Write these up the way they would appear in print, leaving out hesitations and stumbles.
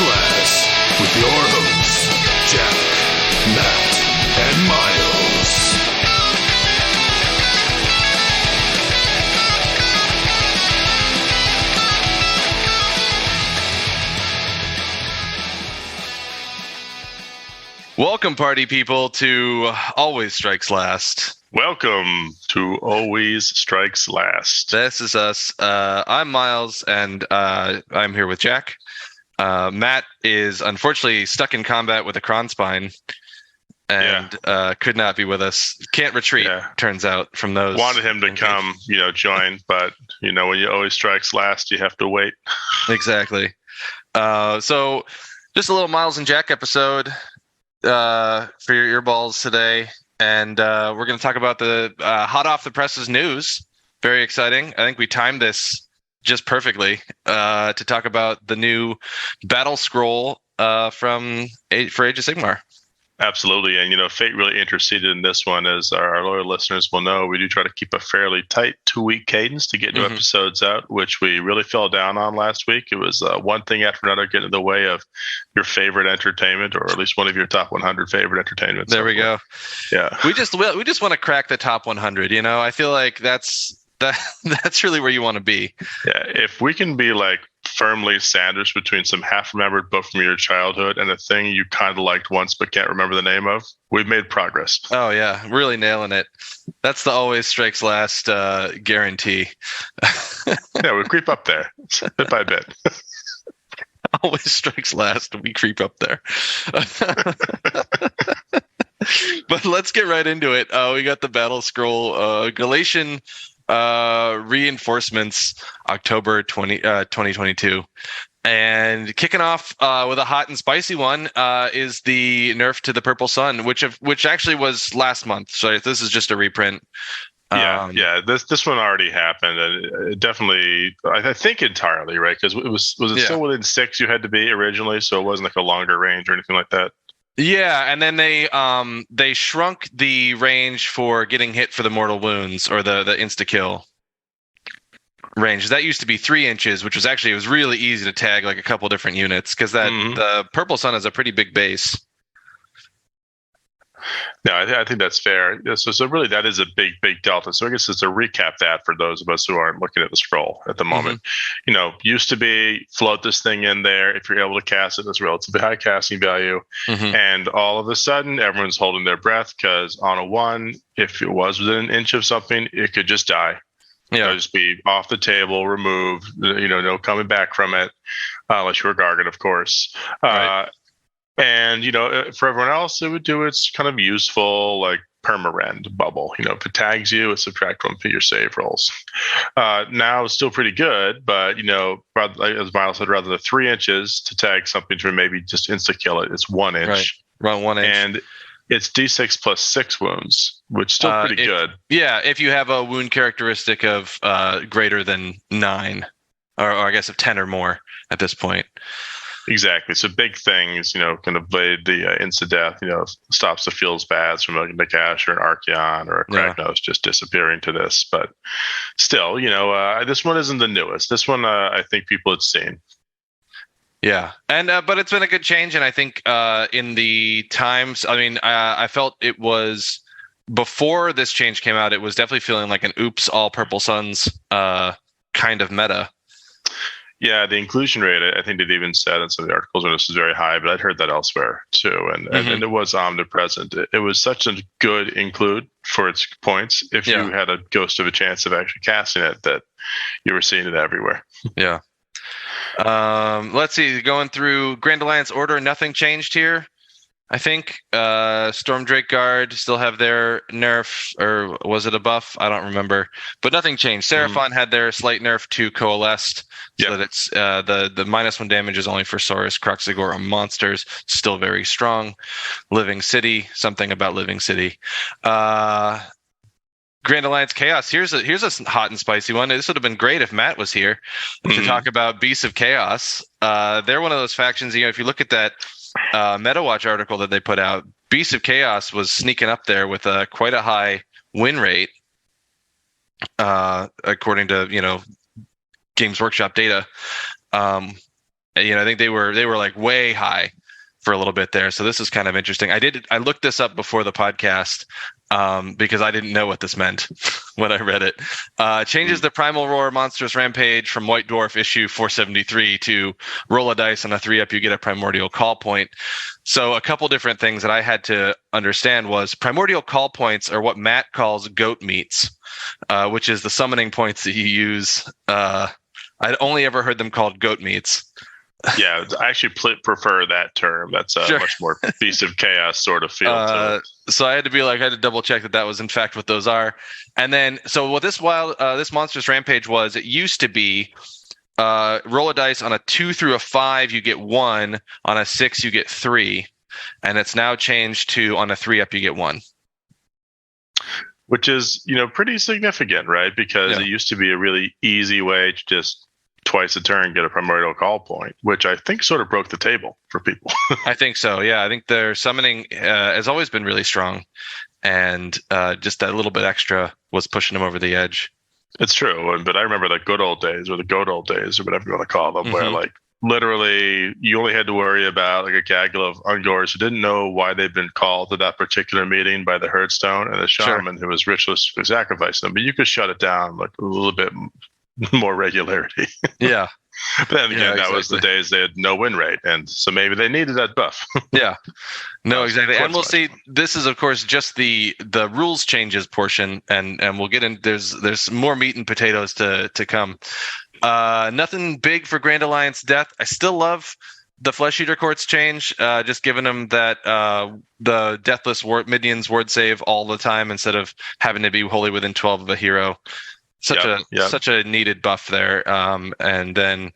Last with your hosts, Jack, Matt, and Miles. Welcome, party people, to Always Strikes Last. Welcome to Always Strikes Last. This is us. I'm Miles, and I'm here with Jack. Matt is unfortunately stuck in combat with a Kron spine and could not be with us. Can't retreat, turns out, from those. Wanted him to come, join, but, when you always strikes last, you have to wait. Exactly. So just a little Miles and Jack episode for your earballs today. And we're going to talk about the hot off the presses news. Very exciting. I think we timed this just perfectly to talk about the new battle scroll for Age of Sigmar. Absolutely. And, fate really interceded in this one. As our loyal listeners will know, we do try to keep a fairly tight 2-week cadence to get new episodes out, which we really fell down on last week. It was one thing after another getting in the way of your favorite entertainment, or at least one of your top 100 favorite entertainments. There we go. Yeah. We just want to crack the top 100. I feel like that's really where you want to be. Yeah. If we can be like firmly sandwiched between some half-remembered book from your childhood and a thing you kind of liked once but can't remember the name of, we've made progress. Oh yeah, really nailing it. That's the Always Strikes Last guarantee. Yeah, we creep up there bit by bit. Always Strikes Last. We creep up there. But let's get right into it. We got the battle scroll, Galatian reinforcements, October 2022. And kicking off with a hot and spicy one is the nerf to the Purple Sun, which actually was last month. So this is just a reprint. This one already happened, and it definitely, I think entirely, right? Because it was still within 6 you had to be originally, so it wasn't like a longer range or anything like that. Yeah, and then they shrunk the range for getting hit for the mortal wounds or the insta kill range. That used to be 3 inches, which was it was really easy to tag like a couple different units because the Purple Sun is a pretty big base. No, I think that's fair. So really, that is a big delta. So I guess just to recap that for those of us who aren't looking at the scroll at the moment, used to be float this thing in there. If you're able to cast it, it's relatively high casting value. And all of a sudden, everyone's holding their breath because on a 1, if it was within an inch of something, it could just die. Yeah, it'll just be off the table, removed. No coming back from it, unless you're a Gargan, of course. Right. And, for everyone else, it would do its kind of useful, like, perma-rend bubble. If it tags you, it subtract 1 for your save rolls. Now it's still pretty good, but, as Miles said, rather than 3 inches to tag something to maybe just insta-kill it, it's 1 inch. Right, around 1 inch. And it's D6 plus 6 wounds, which is still pretty good. Yeah, if you have a wound characteristic of greater than 9, or I guess of 10 or more at this point. Exactly. So big things, can avoid the insta-death, stops the Feels Bads from a Nagash or an Archeon or a Kragnos just disappearing to this. But still, this one isn't the newest. This one, I think people had seen. Yeah. And but it's been a good change. And I think in the times, I felt it was, before this change came out, it was definitely feeling like an oops, all Purple Suns kind of meta. Yeah, the inclusion rate, I think they've even said in some of the articles when this is very high, but I'd heard that elsewhere too. And it was omnipresent. It was such a good include for its points. If you had a ghost of a chance of actually casting it, that you were seeing it everywhere. Yeah. Let's see, going through Grand Alliance Order, nothing changed here. I think Stormdrake Guard still have their nerf, or was it a buff? I don't remember, but nothing changed. Seraphon had their slight nerf to Coalesced, so that it's the -1 damage is only for Saurus, Kroxigor, and monsters. Still very strong. Living City, something about Living City. Grand Alliance Chaos. Here's a hot and spicy one. This would have been great if Matt was here to talk about Beasts of Chaos. They're one of those factions. If you look at that MetaWatch article that they put out, Beasts of Chaos was sneaking up there with quite a high win rate, according to Games Workshop data. I think they were like way high for a little bit there. So this is kind of interesting. I looked this up before the podcast because I didn't know what this meant when I read it. Changes the Primal Roar Monstrous Rampage from White Dwarf issue 473 to roll a dice on a 3-up, you get a Primordial Call Point. So a couple different things that I had to understand was Primordial Call Points are what Matt calls goat meats, which is the summoning points that you use. I'd only ever heard them called goat meats. Yeah, I actually prefer that term. That's a much more Beast of Chaos sort of feel to it. So I had to double check that was in fact what those are. And then, so what this Monstrous Rampage was, it used to be roll a dice on a 2 through a 5, you get 1. On a 6, you get 3. And it's now changed to on a 3-up, you get 1. Which is, pretty significant, right? Because it used to be a really easy way to just twice a turn get a Primordial Call Point, which I think sort of broke the table for people. I think so. Yeah, I think their summoning has always been really strong, and just that little bit extra was pushing them over the edge. It's true, but I remember the good old days, or the good old days, or whatever you want to call them, where like literally you only had to worry about like a gaggle of Ungors who didn't know why they'd been called to that particular meeting by the Herdstone and the shaman who was ritualist for sacrificing them. But you could shut it down like a little bit more regularity. Yeah. But then again, that was the days they had no win rate, and so maybe they needed that buff. Yeah. No, exactly. And we'll see. This is, of course, just the rules changes portion, and we'll get in. There's more meat and potatoes to come. Nothing big for Grand Alliance Death. I still love the Flesh Eater Courts change, just giving them that the Deathless minions word save all the time instead of having to be wholly within 12 of a hero. Such a needed buff there. And then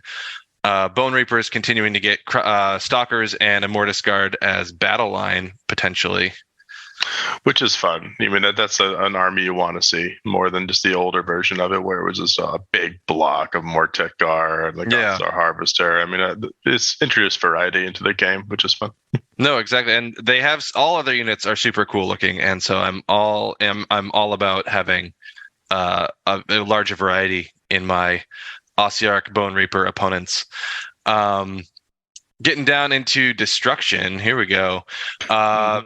Bone Reapers continuing to get Stalkers and Immortus Guard as battle line potentially. Which is fun. I mean, that's an army you want to see more than just the older version of it, where it was just a big block of Mortek Guard and the Godstar Harvester. I mean, it's introduced variety into the game, which is fun. No, exactly, and they have all other units are super cool looking, and so I'm all about having a larger variety in my Ossiarch Bone Reaper opponents. Getting down into destruction, here we go.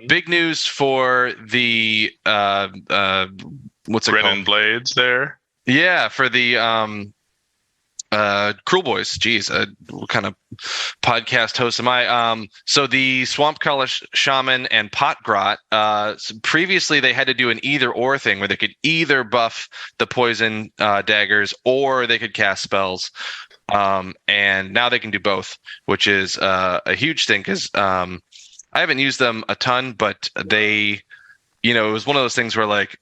Big news for the what's it Brennan called? Blades there. Yeah, for the Cruel Boys. Geez, what kind of podcast host am I? So the Swamp Color Shaman and Potgrot, previously they had to do an either or thing where they could either buff the poison daggers or they could cast spells. And now they can do both, which is a huge thing because I haven't used them a ton, but they, it was one of those things where like,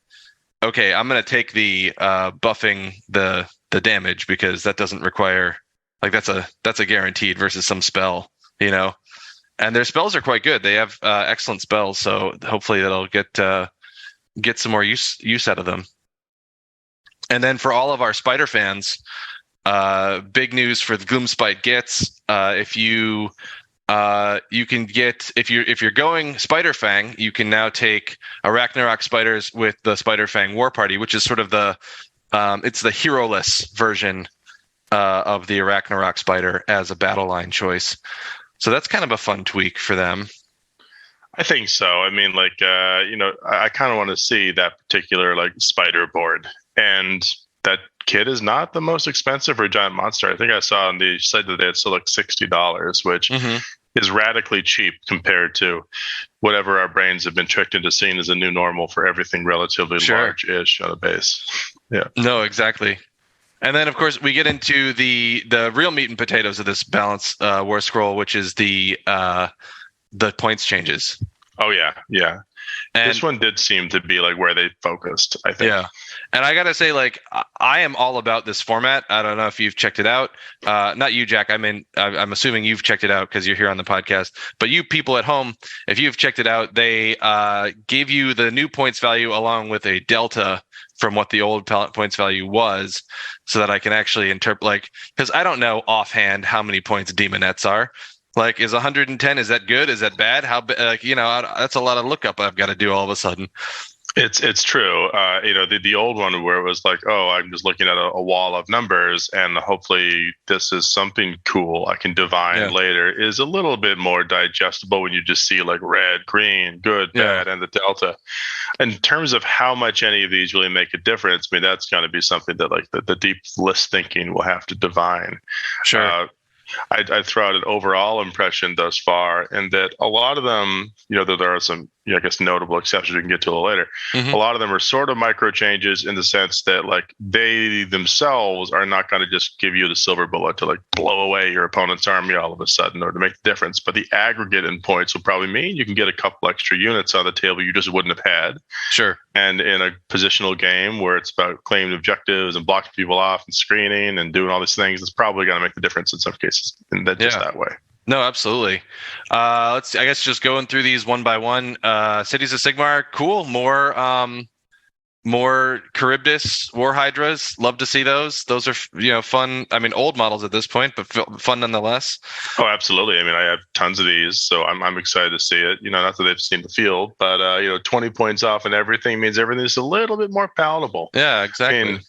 okay, I'm going to take the buffing the damage because that doesn't require like that's a guaranteed versus some spell, and their spells are quite good. They have excellent spells. So hopefully that'll get some more use out of them. And then for all of our Spider fans, big news for the Gloomspite Gits. If you can get if you're going Spider Fang, you can now take Arachnarok spiders with the Spider Fang War Party, which is sort of it's the hero-less version of the Arachnarok spider as a battle line choice. So that's kind of a fun tweak for them. I think so. I mean, like I kind of want to see that particular like spider board, and that kit is not the most expensive for a giant monster. I think I saw on the site that it's still like $60, which is radically cheap compared to whatever our brains have been tricked into seeing as a new normal for everything relatively large-ish on the base. Yeah. No, exactly. And then, of course, we get into the real meat and potatoes of this balance war scroll, which is the points changes. Oh, yeah. And this one did seem to be like where they focused, I think. Yeah. And I got to say, like, I am all about this format. I don't know if you've checked it out. Not you, Jack. I mean, I'm assuming you've checked it out because you're here on the podcast. But you people at home, if you've checked it out, they gave you the new points value along with a delta from what the old points value was so that I can actually interpret, like, because I don't know offhand how many points Demonettes are. Like, is 110, is that good? Is that bad? How, that's a lot of lookup I've got to do all of a sudden. It's true. The old one where it was like, oh, I'm just looking at a wall of numbers, and hopefully this is something cool I can divine later, is a little bit more digestible when you just see like red, green, good, bad, and the delta. In terms of how much any of these really make a difference, I mean, that's going to be something that like the deep list thinking will have to divine. Sure. I'd throw out an overall impression thus far, and that a lot of them, there are some, I guess, notable exceptions we can get to a little later. Mhm. A lot of them are sort of micro changes in the sense that, like, they themselves are not going to just give you the silver bullet to like blow away your opponent's army all of a sudden or to make the difference. But the aggregate in points will probably mean you can get a couple extra units on the table you just wouldn't have had. Sure. And in a positional game where it's about claiming objectives and blocking people off and screening and doing all these things, it's probably going to make the difference in some cases. And that's just that way. No, absolutely. I guess just going through these one by one. Cities of Sigmar, cool. More Charybdis War Hydras. Love to see those. Those are fun. I mean, old models at this point, but fun nonetheless. Oh, absolutely. I mean, I have tons of these, so I'm excited to see it. Not that they've seen the field, but 20 points off and everything means everything's a little bit more palatable. Yeah, exactly. I mean,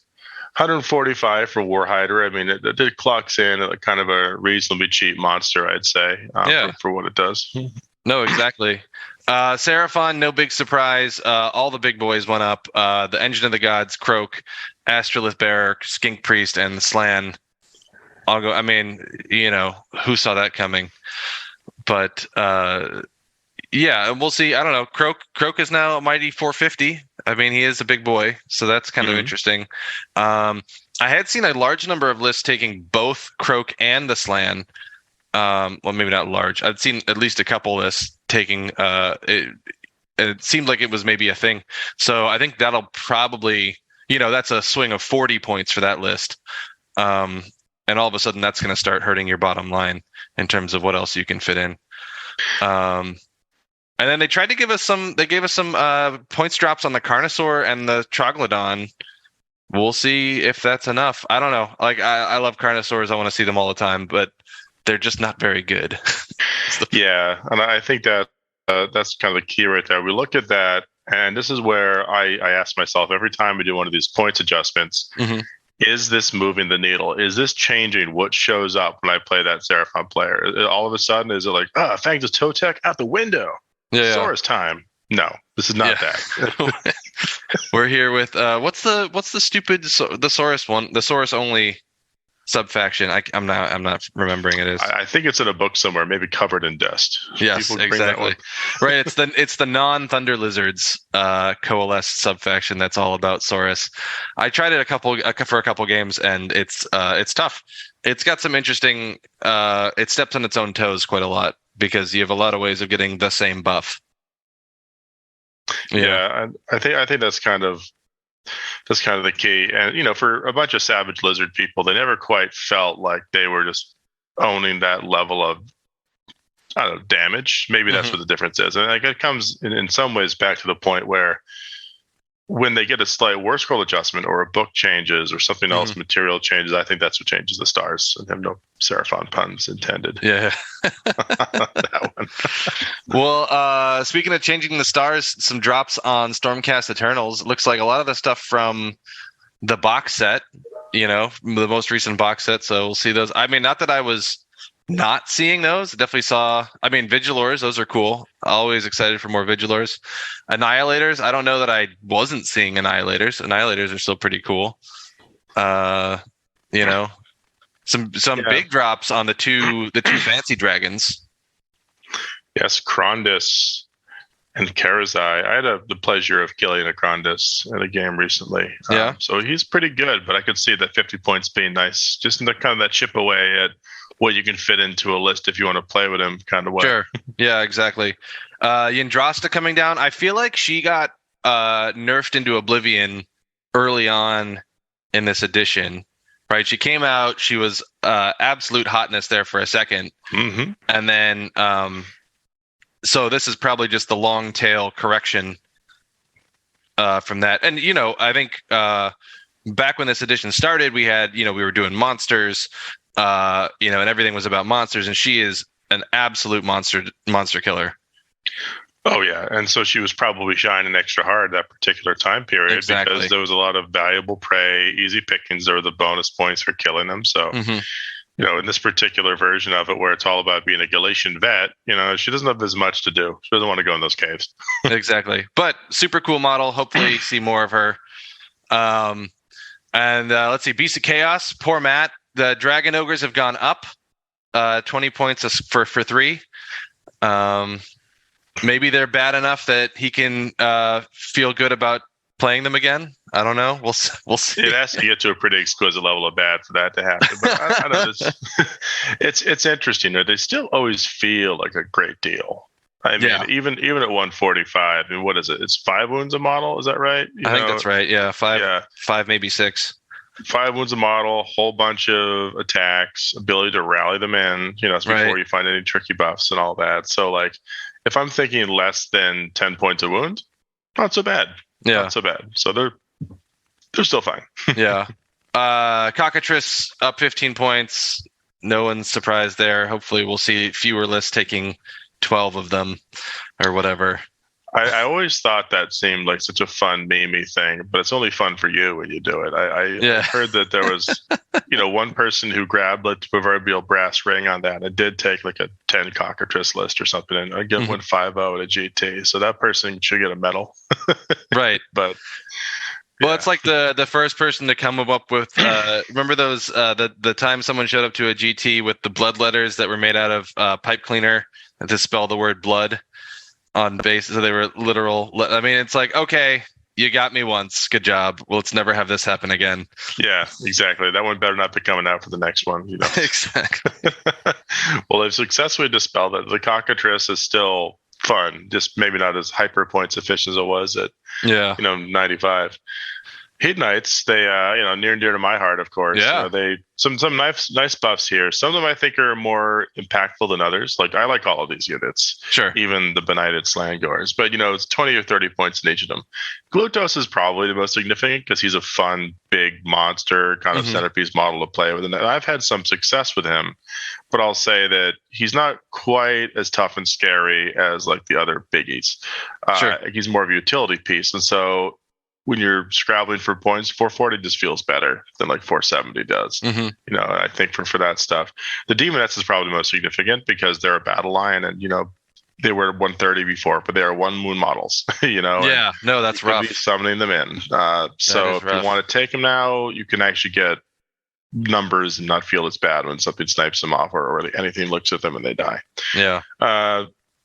145 for War Hydra. I mean, it clocks in at kind of a reasonably cheap monster, I'd say, for what it does. No, exactly. Seraphon, no big surprise. All the big boys went up. The Engine of the Gods, Croak, Astrolith Bearer, Skink Priest, and the Slan. I mean, who saw that coming? But yeah, we'll see. I don't know. Croak is now a mighty 450. I mean, he is a big boy, so that's kind of interesting. I had seen a large number of lists taking both Croak and the Slan. Well, maybe not large. I'd seen at least a couple lists taking it. It seemed like it was maybe a thing. So I think that'll probably, that's a swing of 40 points for that list. And all of a sudden that's going to start hurting your bottom line in terms of what else you can fit in. And then they tried to give us some. They gave us some points drops on the Carnosaur and the Troglodon. We'll see if that's enough. I don't know. Like I love Carnosaurs. I want to see them all the time, but they're just not very good. Yeah, and I think that that's kind of the key right there. We look at that, and this is where I ask myself every time we do one of these points adjustments. Mm-hmm. Is this moving the needle? Is this changing what shows up when I play that Seraphon player? All of a sudden, is it like, Fangs of Totec out the window? Yeah. Saurus time. No, this is not that. We're here with what's the stupid the Saurus one? The Saurus only subfaction. I'm not remembering it is. I think it's in a book somewhere, maybe covered in dust. Yes, exactly. Right. It's the non-Thunder Lizards coalesced subfaction that's all about Saurus. I tried it for a couple games, and it's tough. It's got some interesting. It steps on its own toes quite a lot, because you have a lot of ways of getting the same buff. Yeah, and I think that's kind of the key. And for a bunch of Savage Lizard people, they never quite felt like they were just owning that level of, I don't know, damage. Maybe that's what the difference is. And like it comes in some ways back to the point where when they get a slight war scroll adjustment or a book changes or something else, material changes, I think that's what changes the stars. I have no Seraphon puns intended. Yeah. That one. Well, speaking of changing the stars, some drops on Stormcast Eternals. It looks like a lot of the stuff from the box set, the most recent box set. So we'll see those. I mean, not that I was not seeing those. I definitely saw. I mean, Vigilors, those are cool. Always excited for more Vigilors. Annihilators, I don't know that I wasn't seeing Annihilators. Annihilators are still pretty cool. Some big drops on the two fancy dragons. Yes, Krondys and Karazai. I had the pleasure of killing a Krondys in a game recently. Yeah. So he's pretty good, but I could see that 50 points being nice. Just in the kind of that chip away at what you can fit into a list if you want to play with him kind of way. Sure. Yeah, exactly. Yndrasta coming down. I feel like she got nerfed into oblivion early on in this edition, right? She came out, she was absolute hotness there for a second. Mm-hmm. And then, so this is probably just the long tail correction from that. And, I think back when this edition started, we had, we were doing monsters, and everything was about monsters, and she is an absolute monster killer. Oh yeah, and so she was probably shining extra hard that particular time period Exactly. because there was a lot of valuable prey, easy pickings. There were the bonus points for killing them. So Hmm. in this particular version of it, where it's all about being a Galatian vet, she doesn't have as much to do. She doesn't want to go in those caves. Exactly. But super cool model. Hopefully see more of her. And let's see, Beast of Chaos, poor Matt. The Dragon Ogres have gone up 20 points for 3. Maybe they're bad enough that he can feel good about playing them again. I don't know. We'll see. It has to get to a pretty exquisite level of bad for that to happen. But I don't know. It's interesting. They still always feel like a great deal. I mean, even at 145, I mean, what is it? It's 5 wounds a model. Is that right? I think that's right. Yeah, 5, maybe 6. 5 wounds a model, whole bunch of attacks, ability to rally them in. That's before you find any tricky buffs and all that. So, like, if I'm thinking less than 10 points a wound, not so bad. Yeah, not so bad. So they're still fine. Yeah. Cockatrice up 15 points. No one's surprised there. Hopefully, we'll see fewer lists taking 12 of them or whatever. I always thought that seemed like such a fun meme thing, but it's only fun for you when you do it. I heard that there was, one person who grabbed like the proverbial brass ring on that and did take like a 10 cockatrice list or something and again went 5-0 at a GT. So that person should get a medal. Right. But well, it's like the first person to come up with. Remember those the time someone showed up to a GT with the blood letters that were made out of pipe cleaner to spell the word blood on base, so they were literal. I mean, it's like, okay, you got me once, good job. Well, let's never have this happen again. Yeah, exactly. That one better not be coming out for the next one. Exactly. Well, they've successfully dispelled it. The cockatrice is still fun, just maybe not as hyper points efficient as it was at 95. Heat Knights, they near and dear to my heart, of course. Yeah. They some nice buffs here. Some of them I think are more impactful than others. Like I like all of these units. Sure. Even the benighted Slangors. But it's 20 or 30 points in each of them. Glutos is probably the most significant because he's a fun, big monster kind of centerpiece model to play with. And I've had some success with him, but I'll say that he's not quite as tough and scary as like the other biggies. Sure. He's more of a utility piece. And so when you're scrabbling for points, 440 just feels better than like 470 does. I think for that stuff. The Demonettes is probably the most significant because they're a battle line and, they were 130 before, but they are 1 moon models, Yeah, no, that's rough. Be summoning them in. So if you want to take them now, you can actually get numbers and not feel as bad when something snipes them off or anything looks at them and they die. Yeah.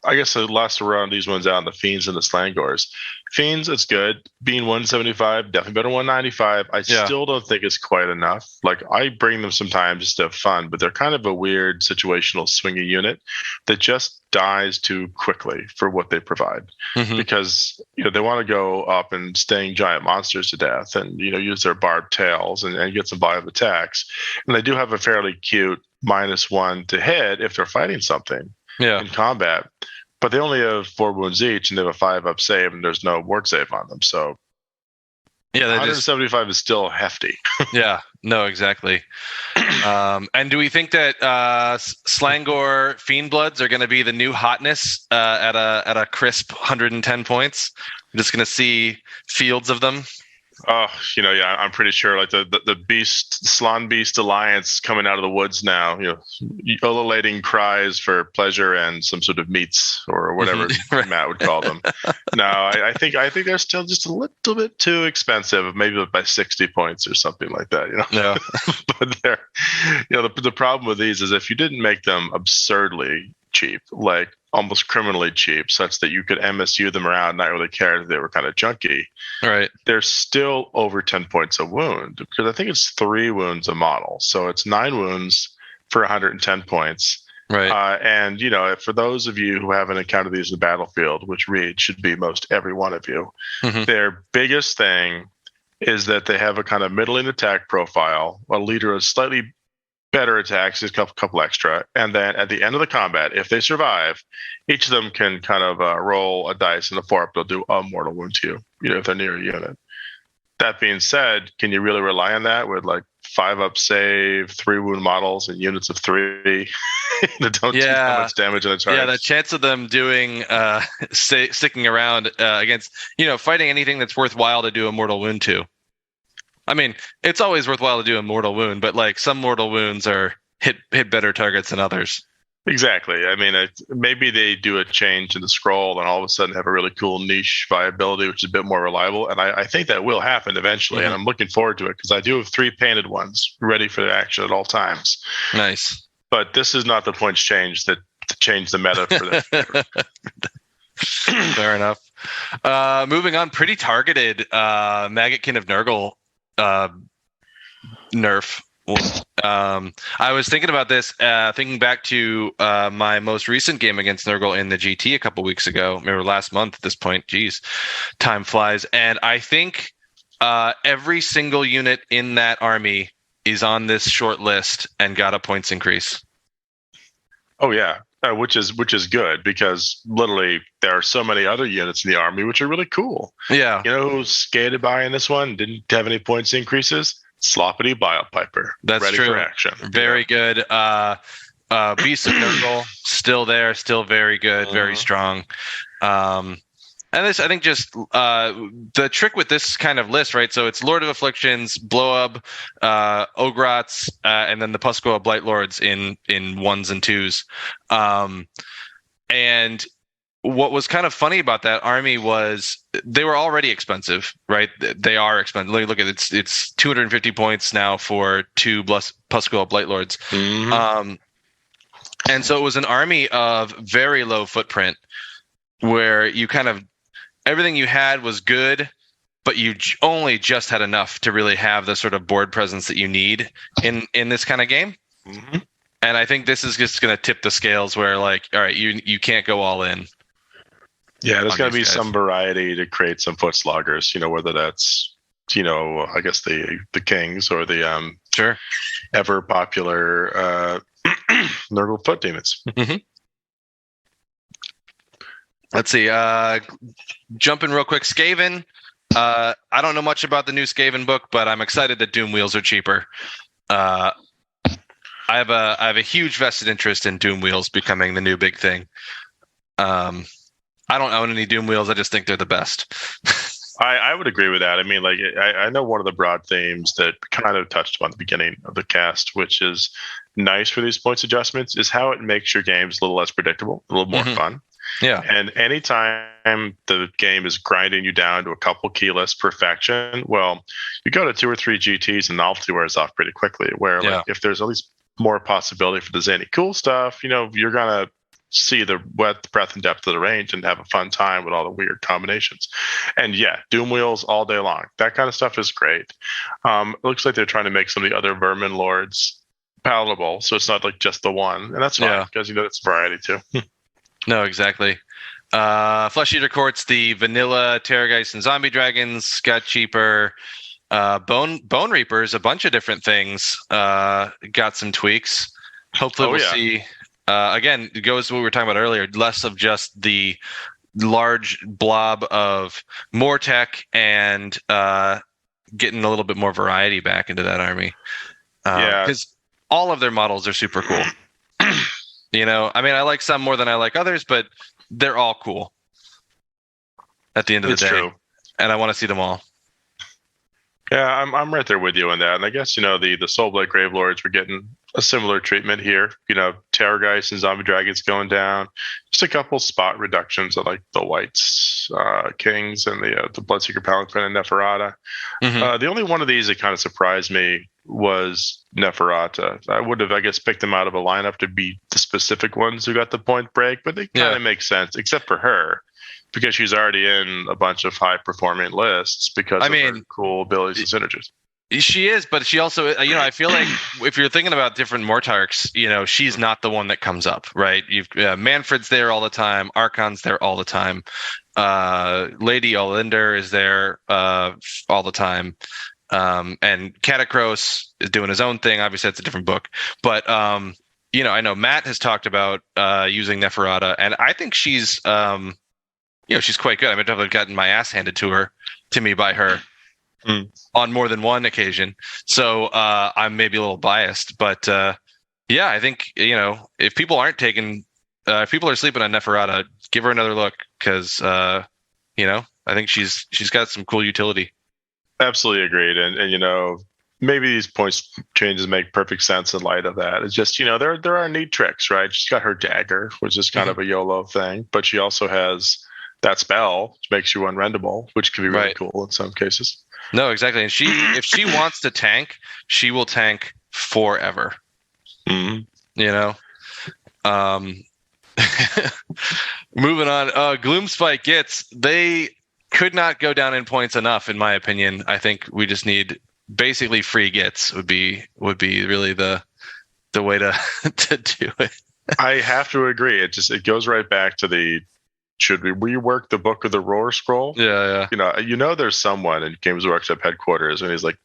I guess the last around these ones out, the Fiends and the Slangors. Fiends, it's good. Being 175, definitely better than 195. I still don't think it's quite enough. Like, I bring them sometimes just to have fun, but they're kind of a weird situational swingy unit that just dies too quickly for what they provide. Because, they want to go up and sting giant monsters to death and, use their barbed tails and get some violent attacks. And they do have a fairly cute -1 to hit if they're fighting something in combat. But they only have 4 wounds each, and they have a 5-up save, and there's no ward save on them. So, 175 is still hefty. Yeah, no, exactly. And do we think that Slangor Fiendbloods are going to be the new hotness at a crisp 110 points? We're just going to see fields of them. Oh, I'm pretty sure like the beast, Slan Beast Alliance coming out of the woods now, ululating cries for pleasure and some sort of meats or whatever Right. Matt would call them. No, I think they're still just a little bit too expensive, maybe by 60 points or something like that. Yeah. But they're, the problem with these is if you didn't make them absurdly cheap, like almost criminally cheap, such that you could MSU them around and not really care if they were kind of junky. Right. They're still over 10 points a wound because I think it's 3 wounds a model. So it's 9 wounds for 110 points. Right. And, for those of you who haven't encountered these in the battlefield, which Reed should be most every one of you, their biggest thing is that they have a kind of middling attack profile, a leader of slightly better attacks, just a couple extra. And then at the end of the combat, if they survive, each of them can kind of roll a dice and a 4-up. They'll do a mortal wound to you, if they're near a unit. That being said, can you really rely on that with like 5-up save, 3 wound models, and units of 3 that don't do that much damage in a charge? Yeah, the chance of them doing sticking around against fighting anything that's worthwhile to do a mortal wound to. I mean, it's always worthwhile to do a mortal wound, but like some mortal wounds are hit better targets than others. Exactly. I mean, maybe they do a change in the scroll and all of a sudden have a really cool niche viability, which is a bit more reliable. And I think that will happen eventually. And I'm looking forward to it because I do have 3 painted ones ready for their action at all times. Nice. But this is not the points change to change the meta for that. Fair enough. Moving on, pretty targeted Maggotkin of Nurgle nerf. I was thinking about this, thinking back to my most recent game against Nurgle in the GT a couple weeks ago, maybe last month at this point. Geez, time flies. And I think every single unit in that army is on this short list and got a points increase. Oh, yeah. Which is good because literally there are so many other units in the army which are really cool. Yeah. You know who skated by in this one, didn't have any points increases? Sloppity Biopiper. That's ready true. For action. Very good. Beast of Nurgle, still there, still very good, very strong. And this, I think, just the trick with this kind of list, right? So it's Lord of Afflictions, Blow-Up, Ogrots, and then the Pusgoa Blight Lords in 1s and 2s. And what was kind of funny about that army was they were already expensive, right? They are expensive. Look at it. It's 250 points now for 2 Pusgoa Blight Lords. And so it was an army of very low footprint where you kind of everything you had was good, but you only just had enough to really have the sort of board presence that you need in this kind of game. And I think this is just going to tip the scales where, like, all right, you can't go all in. Yeah, there's got to be some variety to create some foot sloggers, whether that's, I guess the Kings or the sure ever popular Nurgle foot demons. Let's see. Jumping real quick, Skaven. I don't know much about the new Skaven book, but I'm excited that Doom Wheels are cheaper. I have a huge vested interest in Doom Wheels becoming the new big thing. I don't own any Doom Wheels. I just think they're the best. I would agree with that. I mean, like, I know one of the broad themes that kind of touched upon at the beginning of the cast, which is nice for these points adjustments, is how it makes your games a little less predictable, a little more fun. Yeah. And anytime the game is grinding you down to a couple keyless perfection, well, you go to 2 or 3 GTs and novelty wears off pretty quickly. Where like, if there's at least more possibility for the zany cool stuff, you're going to see the breadth and depth of the range and have a fun time with all the weird combinations. And yeah, Doom Wheels all day long. That kind of stuff is great. It looks like they're trying to make some of the other Vermin Lords palatable, so it's not like just the one. And that's fine, because it's variety too. No, exactly. Flesh Eater Courts, the vanilla Terrorgeist and Zombie Dragons got cheaper. Bone Reapers, a bunch of different things got some tweaks. Hopefully we'll see. Again, it goes to what we were talking about earlier, less of just the large blob of more tech and getting a little bit more variety back into that army. Because all of their models are super cool. I mean, I like some more than I like others, but they're all cool at the end of the day. True. And I want to see them all. Yeah, I'm right there with you on that. And I guess, the Soulblight Gravelords were getting a similar treatment here. Terrorgeist and Zombie Dragons going down. Just a couple spot reductions of like the Whites, Kings, and the Bloodseeker Palanquin and Neferata. The only one of these that kind of surprised me was Neferata. I would have, I guess, picked them out of a lineup to be the specific ones who got the point break, but they kind of make sense, except for her, because she's already in a bunch of high-performing lists because of her cool abilities and synergies. She is, but she also, I feel like if you're thinking about different Mortarks, she's not the one that comes up, right? You've Manfred's there all the time, Archon's there all the time, Lady Olinder is there all the time, and Catacross is doing his own thing. Obviously, that's a different book, but I know Matt has talked about using Neferata, and I think she's she's quite good. I've definitely gotten my ass handed to me by her. on more than one occasion. So I'm maybe a little biased, but yeah, I think if people aren't taking, if people are sleeping on Neferata, give her another look because I think she's got some cool utility. Absolutely agreed, and maybe these points changes make perfect sense in light of that. It's just there are neat tricks, right? She's got her dagger, which is kind of a YOLO thing, but she also has that spell, which makes you unrendable, which can be really cool in some cases. No, exactly. And if she wants to tank, she will tank forever. Mm-hmm. Moving on. Gloomspite Gitz, they could not go down in points enough, in my opinion. I think we just need basically free Gitz would be really the way to do it. I have to agree. It goes right back to the should we rework the Book of the Roar scroll? Yeah. There's someone in Games Workshop headquarters and he's like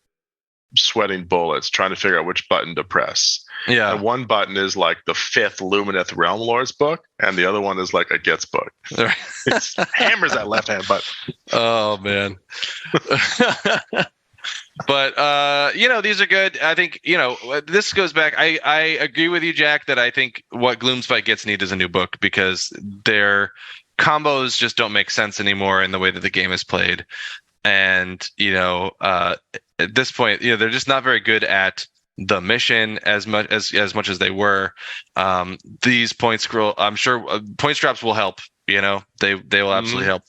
sweating bullets trying to figure out which button to press. Yeah. And one button is like the 5th Lumineth Realm Lords book, and the other one is like a Gitz book. It hammers that left hand button. Oh man. But these are good. I think this goes back. I agree with you, Jack, that I think what Gloomspite Gitz need is a new book because their combos just don't make sense anymore in the way that the game is played. And at this point, they're just not very good at the mission as much as they were. These point scroll, I'm sure point straps will help. They will absolutely help.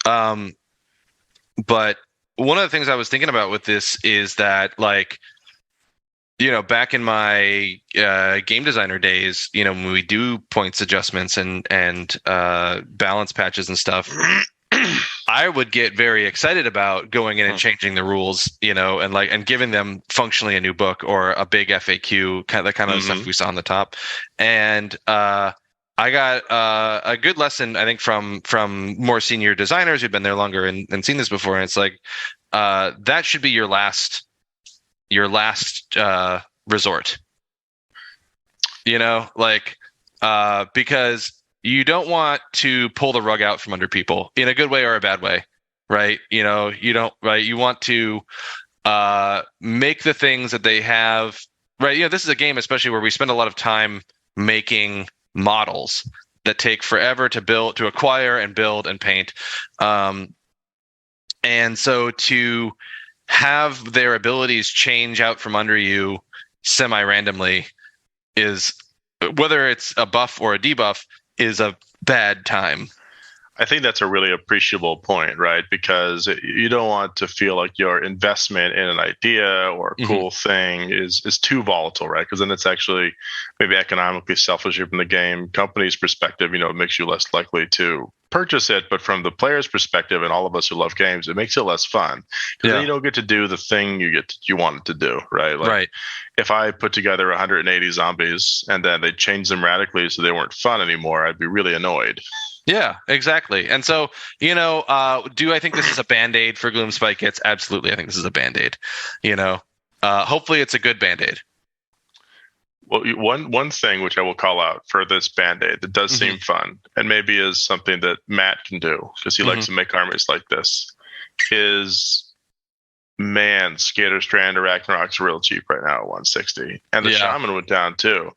But one of the things I was thinking about with this is that, back in my game designer days, when we do points adjustments and balance patches and stuff, I would get very excited about going in and changing the rules, and giving them functionally a new book or a big FAQ, kind of stuff we saw on the top. And I got a good lesson, I think, from more senior designers who've been there longer and seen this before. And it's like that should be your last resort. Because you don't want to pull the rug out from under people in a good way or a bad way, right? You don't, right? You want to make the things that they have, right? This is a game, especially where we spend a lot of time making models that take forever to build, to acquire and build and paint. And so to have their abilities change out from under you semi-randomly is, whether it's a buff or a debuff, is a bad time. I think that's a really appreciable point, right? Because you don't want to feel like your investment in an idea or a cool thing is too volatile, right? Because then it's actually maybe economically selfish from the game company's perspective. It makes you less likely to purchase it. But from the player's perspective, and all of us who love games, it makes it less fun. Because then you don't get to do the thing you wanted to do, right? Right. If I put together 180 zombies and then they changed them radically so they weren't fun anymore, I'd be really annoyed. Yeah, exactly. And so, do I think this is a Band-Aid for Gloomspite Gitz? Absolutely. I think this is a Band-Aid. Hopefully it's a good Band-Aid. Well, one thing which I will call out for this Band-Aid that does seem fun, and maybe is something that Matt can do because he likes to make armies like this, is, man, Skater Strand or Ragnarok's real cheap right now at 160. And the Shaman went down too.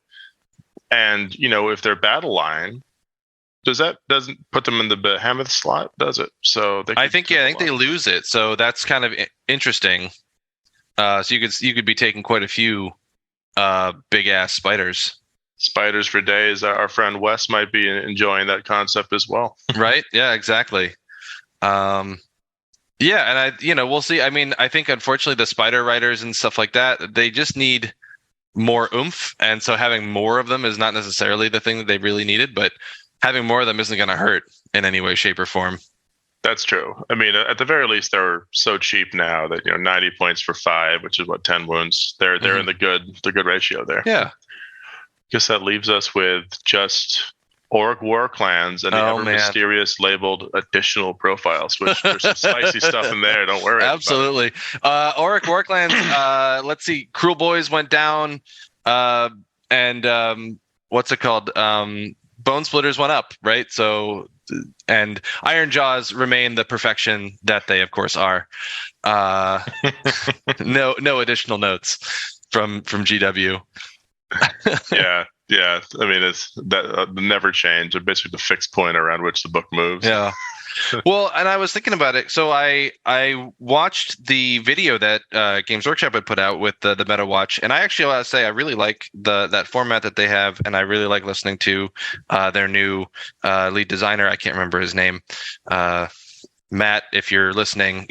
And, if their battle line, doesn't put them in the Behemoth slot, does it? So I think they lose it. So that's kind of interesting. So you could be taking quite a few big ass spiders. Spiders for days. Our friend Wes might be enjoying that concept as well. Right? Yeah, exactly. And we'll see. I mean, I think unfortunately the spider riders and stuff like that, they just need more oomph, and so having more of them is not necessarily the thing that they really needed, but having more of them isn't going to hurt in any way, shape, or form. That's true. I mean, at the very least, they're so cheap now that 90 points for 5, which is 10 wounds. They're in the good ratio there. Yeah. Guess that leaves us with just Orc War Clans and the mysterious labeled additional profiles, which there's some spicy stuff in there. Don't worry. Absolutely. Orc War Clans. Let's see. Cruel Boys went down, and what's it called? Bone Splitters went up, right? So and Iron Jaws remain the perfection that they, of course, are. No additional notes from GW. Yeah. I mean, it's that never change. They're basically the fixed point around which the book moves. Yeah. Well, and I was thinking about it. So I watched the video that Games Workshop had put out with the Meta Watch, and I actually want to say I really like that format that they have, and I really like listening to their new lead designer. I can't remember his name. Matt, if you're listening,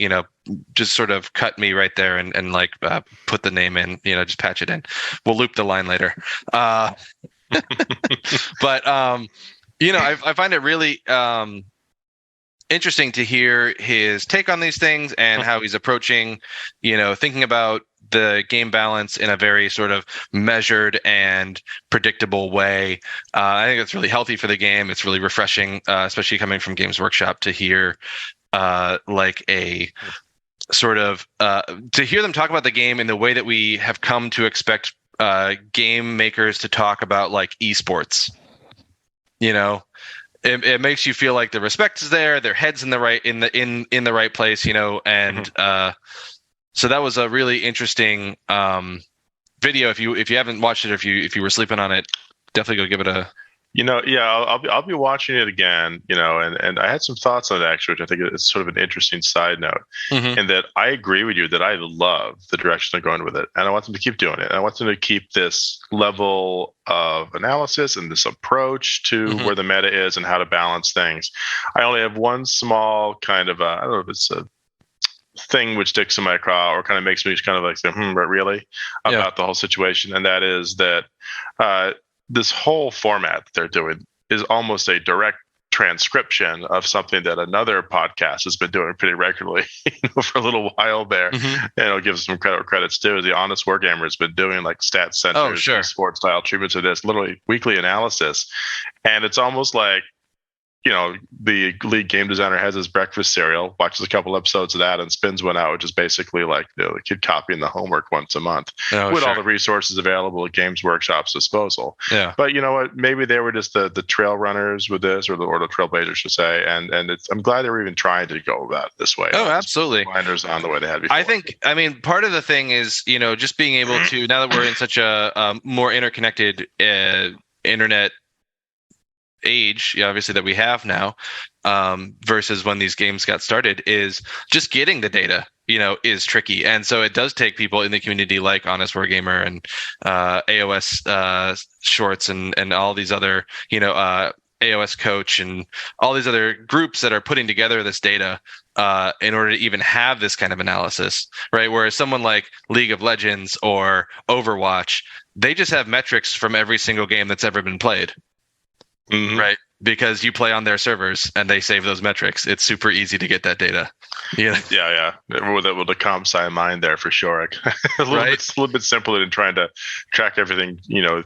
just sort of cut me right there and like put the name in, just patch it in. We'll loop the line later. But I find it really interesting to hear his take on these things and how he's approaching, thinking about the game balance in a very sort of measured and predictable way. I think it's really healthy for the game. It's really refreshing, especially coming from Games Workshop, to hear like a sort of to hear them talk about the game in the way that we have come to expect game makers to talk about like esports. It makes you feel like the respect is there, their head's in the right place, and so that was a really interesting video. If you haven't watched it, or if you were sleeping on it, definitely go give it a. I'll be watching it again, and I had some thoughts on it actually, which I think is sort of an interesting side note, and that I agree with you that I love the direction they're going with it, and I want them to keep doing it. And I want them to keep this level of analysis and this approach to where the meta is and how to balance things. I only have one small kind of I don't know if it's a thing which sticks in my craw or kind of makes me just kind of like say, but really about the whole situation, and that is that this whole format that they're doing is almost a direct transcription of something that another podcast has been doing pretty regularly for a little while there. And I'll give some credits too. The Honest Wargamer has been doing like stat centers, sports style treatments of this, literally weekly analysis. And it's almost like, the lead game designer has his breakfast cereal, watches a couple episodes of that, and spins one out, which is basically like the kid copying the homework once a month with all the resources available at Games Workshop's disposal. Yeah. But you know what? Maybe they were just the trail runners with this, or the trailblazers, should say. And I'm glad they were even trying to go about it this way. Oh, absolutely. Blinders on the way they had before. I mean, part of the thing is, just being able to, now that we're in such a more interconnected internet age, obviously, that we have now, versus when these games got started, is just getting the data, is tricky. And so it does take people in the community like Honest Wargamer and AOS Shorts and all these other, AOS Coach and all these other groups that are putting together this data in order to even have this kind of analysis, right? Whereas someone like League of Legends or Overwatch, they just have metrics from every single game that's ever been played. Right, because you play on their servers and they save those metrics. It's super easy to get that data. Yeah. With the comp sci in mind there for sure. a little bit simpler than trying to track everything,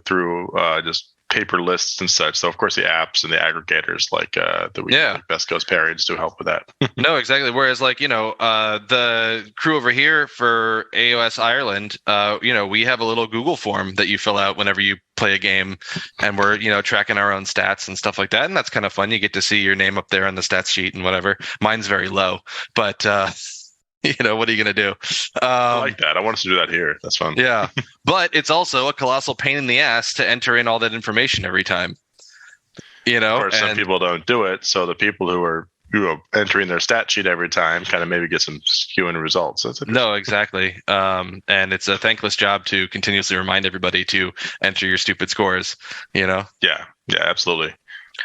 through just paper lists and such. So of course the apps and the aggregators like Best Coast Pairings do help with that. No, exactly. Whereas like, the crew over here for AOS Ireland, we have a little Google form that you fill out whenever you play a game, and we're, tracking our own stats and stuff like that. And that's kind of fun. You get to see your name up there on the stats sheet and whatever. Mine's very low, but what are you going to do? I like that. I want us to do that here. That's fun. Yeah. But it's also a colossal pain in the ass to enter in all that information every time, Or some people don't do it. So the people who are entering their stat sheet every time kind of maybe get some skew in results. No, exactly. And it's a thankless job to continuously remind everybody to enter your stupid scores, Yeah, absolutely.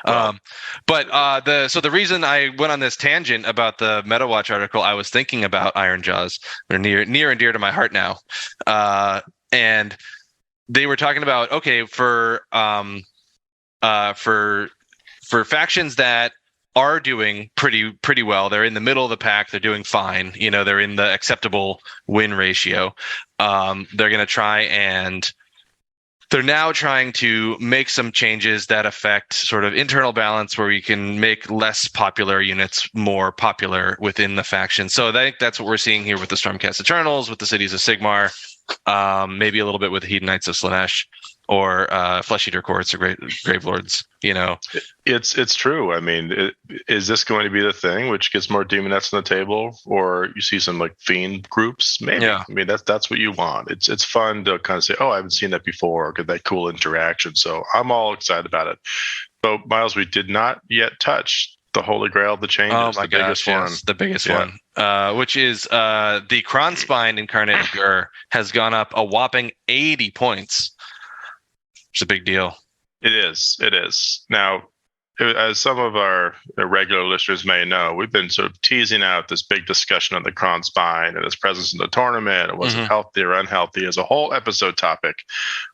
But the reason I went on this tangent about the MetaWatch article, I was thinking about Iron Jaws. They're near and dear to my heart now. And they were talking about, okay, for factions that are doing pretty well, they're in the middle of the pack, they're doing fine, they're in the acceptable win ratio. They're going to try and they're now trying to make some changes that affect sort of internal balance, where we can make less popular units more popular within the faction. So I think that's what we're seeing here with the Stormcast Eternals, with the Cities of Sigmar, maybe a little bit with the Hedonites of Slaanesh, or Flesh Eater Courts or Grave Lords. It's true. I mean, is this going to be the thing which gets more Demonettes on the table, or you see some like Fiend groups? Maybe. Yeah. I mean, that's what you want. It's fun to kind of say, oh, I haven't seen that before, or get that cool interaction. So I'm all excited about it. But Miles, we did not yet touch the Holy Grail of the changes. Oh my gosh, yes, the biggest one, which is the Kronspine Incarnated Gur has gone up a whopping 80 points. It's a big deal. It is. Now, as some of our regular listeners may know, we've been sort of teasing out this big discussion on the Kronspine and its presence in the tournament, and was it healthy or unhealthy, as a whole episode topic,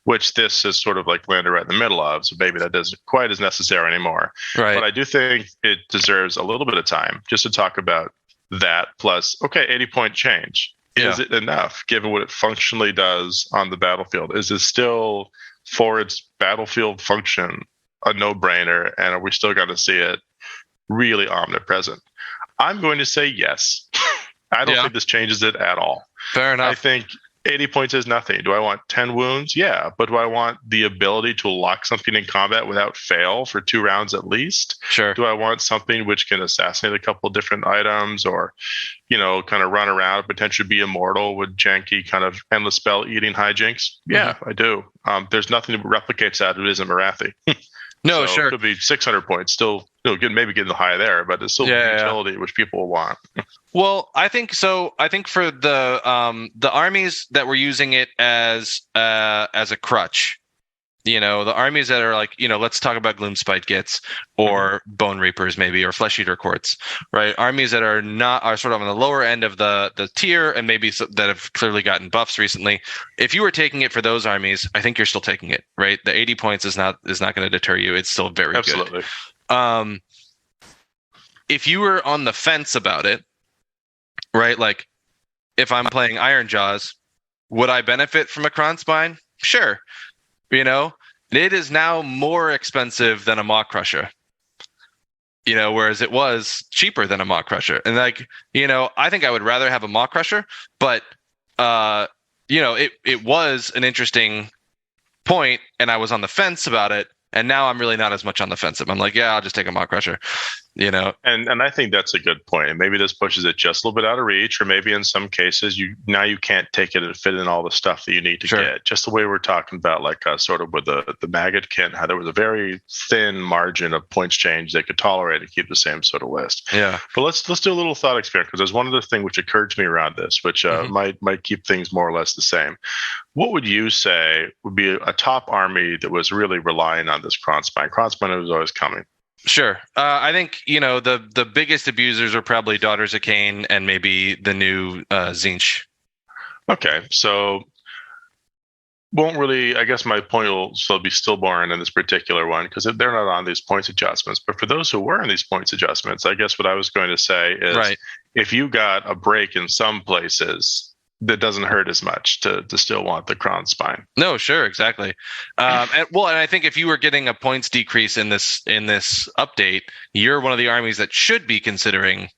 which this is sort of like landed right in the middle of, so maybe that isn't quite as necessary anymore. Right. But I do think it deserves a little bit of time just to talk about that, plus, okay, 80-point change. Is it enough, given what it functionally does on the battlefield? Is it still, for its battlefield function, a no-brainer, and are we still going to see it really omnipresent? I'm going to say yes. I don't think this changes it at all. Fair enough. I think 80 points is nothing. Do I want 10 wounds? Yeah, but do I want the ability to lock something in combat without fail for 2 rounds at least? Sure. Do I want something which can assassinate a couple different items, or, kind of run around, potentially be immortal with janky kind of endless spell eating hijinks? Yeah, I do. There's nothing that replicates that. It isn't Marathi. No, so sure. It could be 600 points, still, maybe getting the high there, but it's still utility which people will want. Well, I think so. I think for the armies that were using it as a crutch, the armies that are like, let's talk about Gloomspite Gits or Bone Reapers maybe, or Flesh Eater Courts, right? Armies that are sort of on the lower end of the tier, and maybe that have clearly gotten buffs recently. If you were taking it for those armies, I think you're still taking it, right? The 80 points is not going to deter you. It's still very Absolutely. good. If you were on the fence about it, right? Like, if I'm playing Ironjawz, would I benefit from a Kronspine? Sure. It is now more expensive than a Maw Crusher. Whereas it was cheaper than a Maw Crusher. And I think I would rather have a Maw Crusher, but it was an interesting point, and I was on the fence about it. And now I'm really not as much on the fence. I'm like, yeah, I'll just take a Maw Crusher, And I think that's a good point. And maybe this pushes it just a little bit out of reach, or maybe in some cases you can't take it and fit in all the stuff that you need to get. Just the way we're talking about, like sort of with the Maggot Kin, how there was a very thin margin of points change they could tolerate and keep the same sort of list. Yeah. But let's do a little thought experiment, because there's one other thing which occurred to me around this, which might keep things more or less the same. What would you say would be a top army that was really relying on this Kronspine? Kronspine was always coming. Sure. I think, the biggest abusers are probably Daughters of Cain and maybe the new Tzeentch. Okay. So I guess my point will still be stillborn in this particular one, because they're not on these points adjustments. But for those who were on these points adjustments, I guess what I was going to say is, if you got a break in some places, that doesn't hurt as much to still want the Kronspine. No, sure, exactly. And I think if you were getting a points decrease in this update, you're one of the armies that should be considering,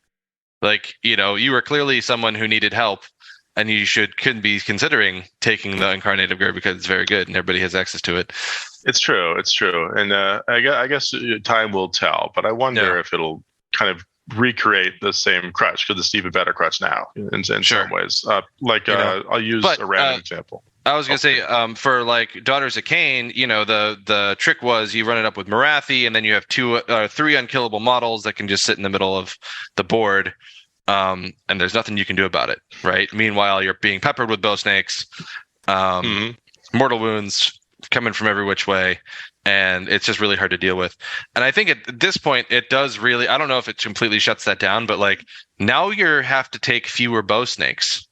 you were clearly someone who needed help, and you couldn't be considering taking the Incarnated Gur because it's very good and everybody has access to it. It's true, and I guess time will tell. But I wonder if it'll kind of recreate the same crutch, because it's even better crutch now in some ways. I'll use a random example. I was gonna say, for like Daughters of Cain, the trick was you run it up with Marathi, and then you have 3 unkillable models that can just sit in the middle of the board, and there's nothing you can do about it, right? Meanwhile, you're being peppered with bow snakes, mortal wounds coming from every which way, and it's just really hard to deal with. And I think at this point, it does really, I don't know if it completely shuts that down, but like now you have to take fewer bow snakes,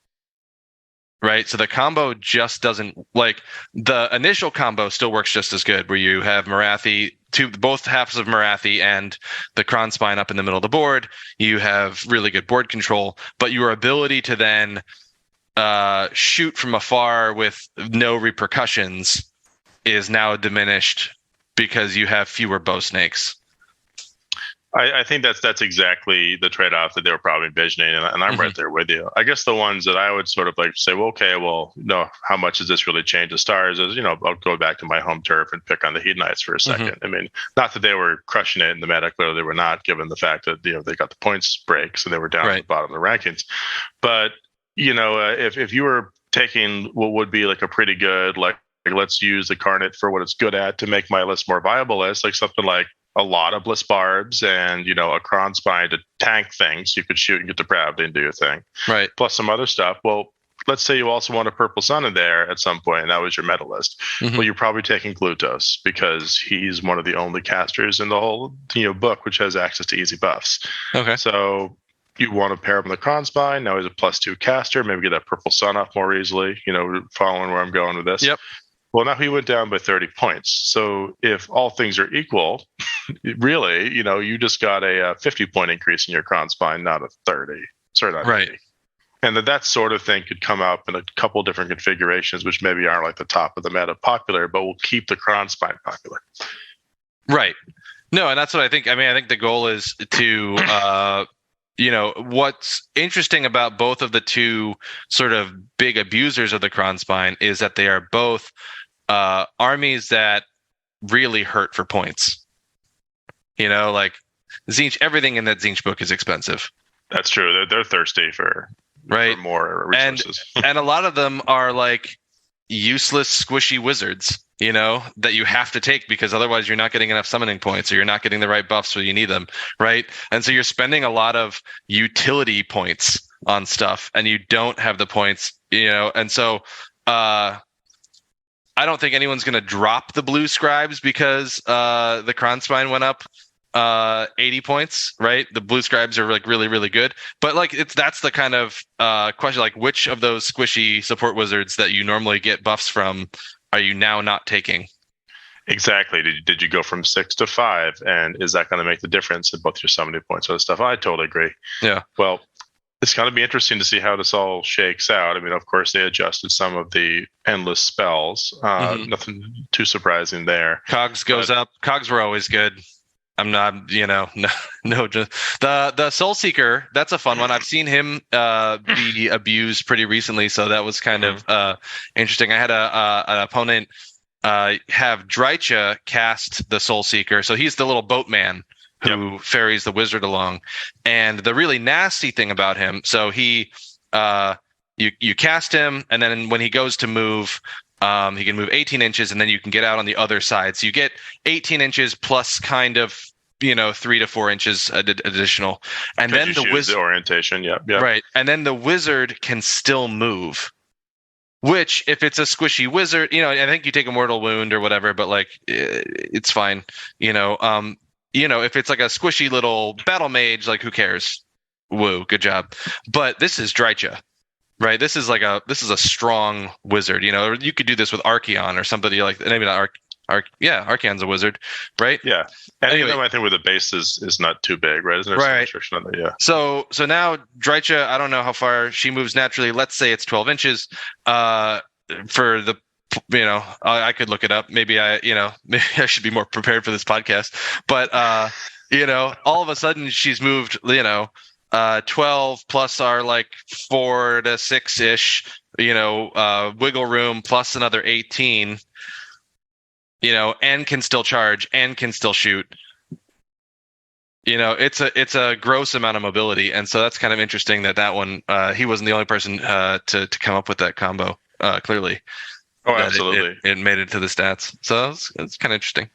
right? So the combo just doesn't, like, the initial combo still works just as good, where you have Marathi, both halves of Marathi and the Kronspine up in the middle of the board. You have really good board control, but your ability to then shoot from afar with no repercussions is now diminished because you have fewer bow snakes. I think that's exactly the trade-off that they were probably envisioning, and I'm right there with you. I guess the ones that I would sort of like say, well, okay, well, no, how much does this really change the Stars? Is, I'll go back to my home turf and pick on the Heat Knights for a second. I mean, not that they were crushing it in the meta, clearly they were not, given the fact that they got the points break, so they were down at the bottom of the rankings. But if you were taking what would be like a pretty good, like let's use the Carnot for what it's good at to make my list more viable list, like something like a lot of Bliss Barbs and, a Kron Spine to tank things. You could shoot and get depravity and do your thing. Right. Plus some other stuff. Well, let's say you also want a Purple Sun in there at some point, and that was your meta list. Well, you're probably taking Glutos because he's one of the only casters in the whole book which has access to easy buffs. Okay. So you want to pair him with the Kron Spine. Now he's a +2 caster. Maybe get that Purple Sun up more easily, following where I'm going with this. Yep. Well, now he went down by 30 points. So if all things are equal, really, you just got a 50-point increase in your Kron Spine, not a 30. Sorry, not 80. And that sort of thing could come up in a couple different configurations, which maybe aren't like the top of the meta popular, but will keep the Kron Spine popular. Right. No, and that's what I think. I mean, I think the goal is to, what's interesting about both of the two sort of big abusers of the Kron Spine is that they are both armies that really hurt for points. Like Tzeentch, everything in that Tzeentch book is expensive. That's true. They're thirsty for more resources. And a lot of them are like useless, squishy wizards, that you have to take because otherwise you're not getting enough summoning points or you're not getting the right buffs where you need them, right? And so you're spending a lot of utility points on stuff and you don't have the points, and so I don't think anyone's going to drop the blue scribes because the Kron Spine went up 80 points, right? The blue scribes are like really, really good, but like that's the kind of question, like which of those squishy support wizards that you normally get buffs from are you now not taking? Exactly. Did you go from 6 to 5, and is that going to make the difference in both your summoning points and other stuff? I totally agree. Yeah. Well, it's going to be interesting to see how this all shakes out. I mean, of course, they adjusted some of the endless spells. Nothing too surprising there. Cogs goes up. Cogs were always good. I'm not, just the Soul Seeker. That's a fun one. I've seen him be abused pretty recently, so that was kind of interesting. I had an opponent have Drycha cast the Soul Seeker, so he's the little boatman who ferries the wizard along. And the really nasty thing about him, so he, you cast him, and then when he goes to move, he can move 18 inches, and then you can get out on the other side. So you get 18 inches plus kind of, 3 to 4 inches additional. And then the wizard orientation, right. And then the wizard can still move. Which, if it's a squishy wizard, I think you take a mortal wound or whatever, but like it's fine, if it's like a squishy little battle mage, like who cares? Woo, good job. But this is Drycha, right? This is a strong wizard. You could do this with Archeon or somebody like, maybe not Archeon's a wizard, right? Yeah. And anyway, I think with the base is not too big, right? Isn't there some restriction on that? Yeah. So now Drycha, I don't know how far she moves naturally. Let's say it's 12 inches. For the I could look it up. Maybe maybe I should be more prepared for this podcast. But all of a sudden she's moved 12 plus our like 4 to 6 ish wiggle room plus another 18, and can still charge and can still shoot. It's a gross amount of mobility, and so that's kind of interesting that one he wasn't the only person to come up with that combo. Clearly. Oh, absolutely. It made it to the stats, so it's kind of interesting.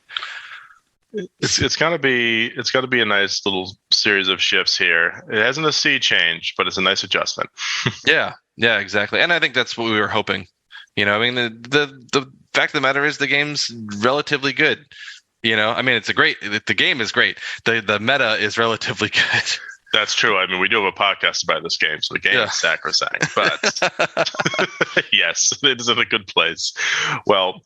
It's got to be a nice little series of shifts here. It hasn't a sea change, but it's a nice adjustment. Yeah, exactly. And I think that's what we were hoping. The fact of the matter is the game's relatively good. The game is great. The meta is relatively good. That's true. I mean, we do have a podcast about this game, so the game is sacrosanct. But yes, it is in a good place. Well,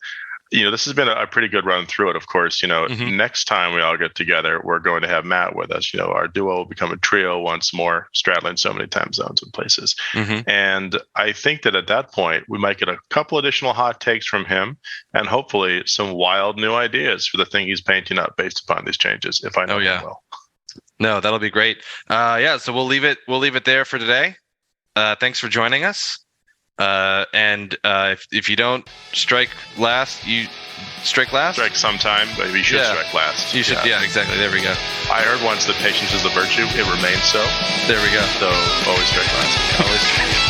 this has been a pretty good run through it. Of course, next time we all get together, we're going to have Matt with us. Our duo will become a trio once more, straddling so many time zones and places. And I think that at that point, we might get a couple additional hot takes from him, and hopefully some wild new ideas for the thing he's painting up based upon these changes. If I know him well. No, that'll be great. So we'll leave it there for today. Thanks for joining us. If you don't strike last, you strike last. Strike sometime, but you should strike last. You should. Yeah, exactly. There we go. I heard once that patience is a virtue. It remains so. There we go. So always strike last. Always.